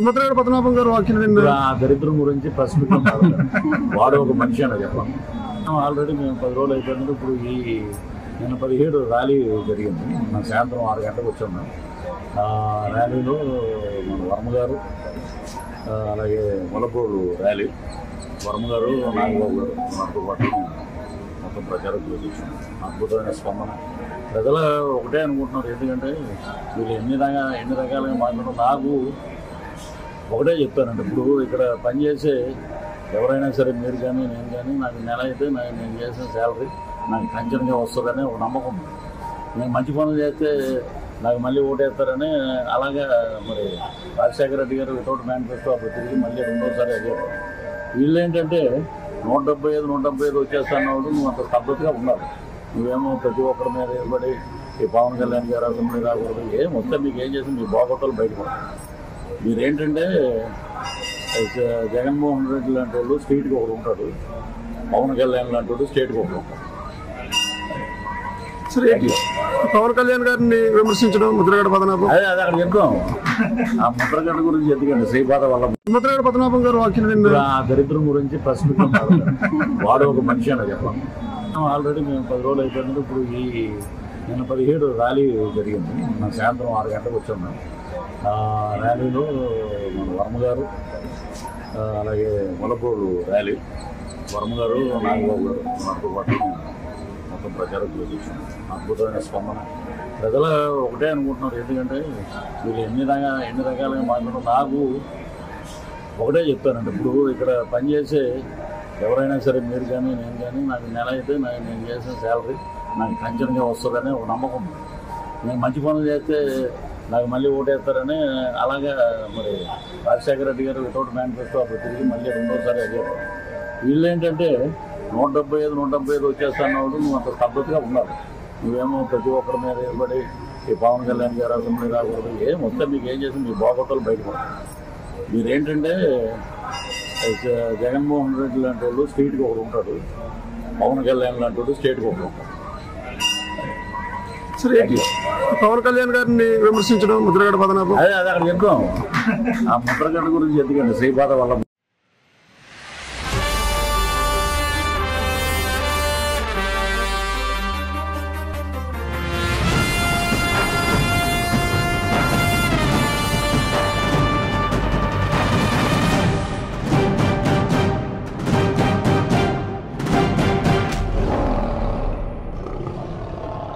ముద్రగడ పద్మనాభం గారు వ్యాఖ్యలు ఆ దరిద్రం గురించి ప్రశ్నిస్తున్నారు. వాడు ఒక మనిషి అని చెప్పాను. ఆల్రెడీ మేము 10 రోజులు అయిపోయినప్పుడు ఇప్పుడు నిన్న 17 ర్యాలీ జరిగింది. మన సాయంత్రం 6 గంటలకు వచ్చాము. ర్యాలీలో మన వర్మ గారు, అలాగే మొలపూరు ర్యాలీ, వర్మ గారు, నాగబాబు గారు మనతో పాటు మొత్తం ప్రచారం చేసాం. అద్భుతమైన స్పందన. ప్రజలు ఒకటే అనుకుంటున్నారు, ఎందుకంటే వీళ్ళు ఎన్ని రకాలుగా మాట్లాడుతున్నారు. నాకు ఒకటే చెప్తానండి, ఇప్పుడు ఇక్కడ పనిచేసే ఎవరైనా సరే, మీరు కానీ నేను కానీ, నాకు నెల అయితే నేను చేసిన శాలరీ నాకు కంచెనగా వస్తుందని ఒక నమ్మకం. నేను మంచి పనులు చేస్తే నాకు మళ్ళీ ఓటేస్తారని. అలాగే మరి రాజశేఖర రెడ్డి గారు వితౌట్ మేనిఫెస్టో అప్పుడు తిరిగి మళ్ళీ రెండోసారి అయ్యారు. వీళ్ళు ఏంటంటే 175 వచ్చేస్తాను, నువ్వు అంత స్తబ్దతగా ఉండాలి. నువ్వేమో ప్రతి ఒక్కరి మీద ఏర్పడి ఈ పవన్ కళ్యాణ్ గారు అసెంబ్లీ రాకూడదు, ఏం వస్తే మీకు ఏం చేసి మీ బాగోతాలు బయటపడతారు. మీరేంటంటే జగన్మోహన్ రెడ్డి లాంటి వాళ్ళు స్టేట్కి ఒకరు ఉంటాడు, పవన్ కళ్యాణ్ లాంటి వాడు స్టేట్కి ఒకరు ఉంటాడు. పవన్ కళ్యాణ్ గారిని విమర్శించడం ముద్రగడ పద్మనాభం, అదే అక్కడ చెప్తాం. ఆ ముద్రగడ గురించి ఎందుకండి, శ్రీపాద వల్ల ముద్రగడ పద్మనాభం గారు వ్యాఖ్యలు ఆ దరిద్రం గురించి ప్రశ్నిస్తున్నారు. వాడు ఒక మనిషి అని చెప్పాను. ఆల్రెడీ మేము 10 రోజులు అయిపోయినప్పుడు ఇప్పుడు నిన్న 17 ర్యాలీ జరిగింది. మన సాయంత్రం 6 గంటలకు వచ్చాము. ర్యాలీలో మన వర్మ గారు, అలాగే మొలపూరు ర్యాలీ, వర్మ గారు, నాగబాబు గారు మనతో పాటు మొత్తం ప్రచారం చేసాం. అద్భుతమైన స్పందన. ప్రజలు ఒకటే అనుకుంటున్నారు, ఎందుకంటే వీళ్ళు ఎన్ని రకాలుగా మాట్లాడుతున్నారు. నాకు ఒకటే చెప్తానండి, ఇప్పుడు ఇక్కడ పనిచేసే ఎవరైనా సరే, మీరు కానీ నేను కానీ, నాకు నెల అయితే నేను చేసిన శాలరీ నాకు కంచెనగా వస్తుందని ఒక నమ్మకం. నేను మంచి పనులు చేస్తే నాకు మళ్ళీ ఓటేస్తారని. అలాగే మరి రాజశేఖర రెడ్డి గారు వితౌట్ మేనిఫెస్టో అప్పుడు తిరిగి మళ్ళీ రెండోసారి అయ్యారు. వీళ్ళు ఏంటంటే 175 వచ్చేస్తాను, నువ్వు అంత స్తబ్దతగా ఉండాలి. నువ్వేమో ప్రతి ఒక్కరి మీద ఏర్పడి ఈ పవన్ కళ్యాణ్ గారు అసెంబ్లీ రాకూడదు, ఏం వస్తే మీకు ఏం చేసి మీ బాగోతాలు బయటపడతారు. మీరేంటంటే జగన్మోహన్ రెడ్డి లాంటి వాళ్ళు స్టేట్కి ఒకరు ఉంటాడు, పవన్ కళ్యాణ్ లాంటి వాడు స్టేట్కి ఒకరు ఉంటాడు. పవన్ కళ్యాణ్ గారిని విమర్శించడం ముద్రగడ పద్మనాభం, అదే అక్కడ చెప్తాం. ఆ ముద్రగడ గురించి ఎందుకండి, శ్రీపాద వల్ల